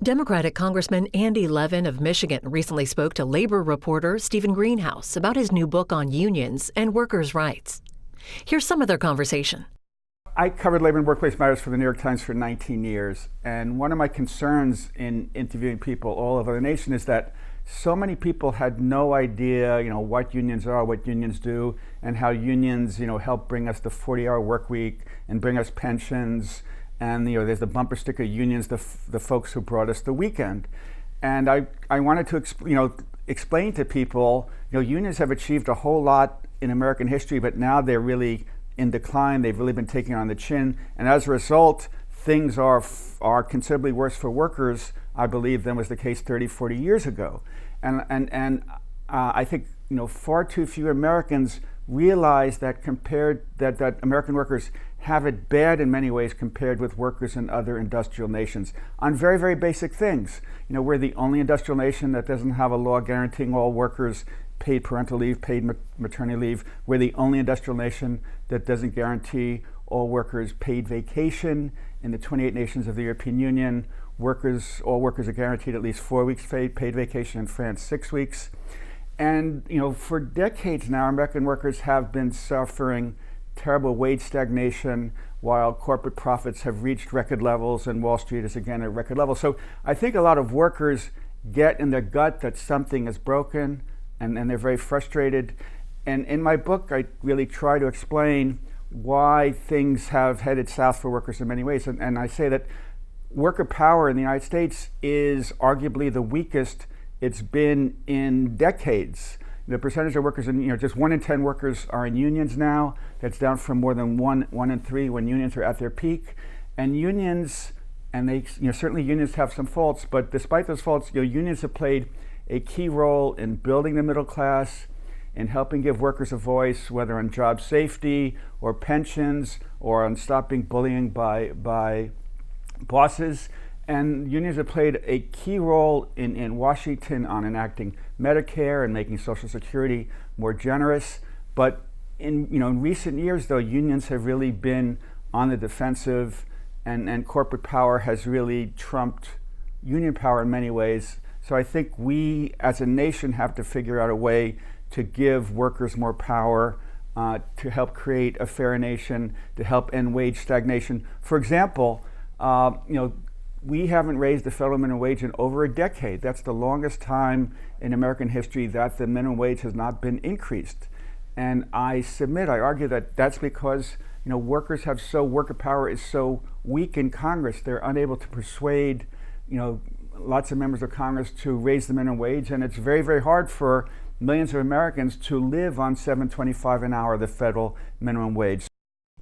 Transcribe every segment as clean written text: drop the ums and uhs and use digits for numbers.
Democratic Congressman Andy Levin of Michigan recently spoke to labor reporter Stephen Greenhouse about his new book on unions and workers' rights. Here's some of their conversation. I covered labor and workplace matters for the New York Times for 19 years, and one of my concerns in interviewing people all over the nation is that so many people had no idea, what unions are, what unions do, and how unions, help bring us the 40-hour work week and bring us pensions. And there's the bumper sticker unions, the folks who brought us the weekend. And I wanted to explain to people, unions have achieved a whole lot in American history, but now they're really in decline. They've really been taken on the chin, and as a result, things are considerably worse for workers, I believe, than was the case 30, 40 years ago. And I think far too few Americans realize that that American workers have it bad in many ways compared with workers in other industrial nations on very, very basic things. We're the only industrial nation that doesn't have a law guaranteeing all workers paid parental leave, paid maternity leave. We're the only industrial nation that doesn't guarantee all workers paid vacation. In the 28 nations of the European Union, all workers are guaranteed at least 4 weeks paid vacation. In France, 6 weeks. And for decades now, American workers have been suffering terrible wage stagnation while corporate profits have reached record levels and Wall Street is again at record levels. So I think a lot of workers get in their gut that something is broken, and they're very frustrated. And in my book, I really try to explain why things have headed south for workers in many ways. And I say that worker power in the United States is arguably the weakest it's been in decades. The percentage of workers in, just 1 in 10 workers are in unions now. That's down from more than one in 3 when unions are at their peak. And unions, and they, certainly unions have some faults, but despite those faults, unions have played a key role in building the middle class, in helping give workers a voice, whether on job safety or pensions or on stopping bullying by bosses. And unions have played a key role in Washington on enacting Medicare and making Social Security more generous. But in recent years, though, unions have really been on the defensive, and corporate power has really trumped union power in many ways. So I think we, as a nation, have to figure out a way to give workers more power, to help create a fair nation, to help end wage stagnation. For example, we haven't raised the federal minimum wage in over a decade. That's the longest time in American history that the minimum wage has not been increased. And I argue that that's because worker power is so weak in Congress. They're unable to persuade lots of members of Congress to raise the minimum wage, and it's very, very hard for millions of Americans to live on $7.25 an hour, the federal minimum wage.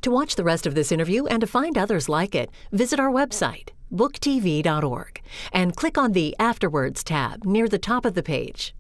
To watch the rest of this interview and to find others like it, visit our website, booktv.org, and click on the Afterwards tab near the top of the page.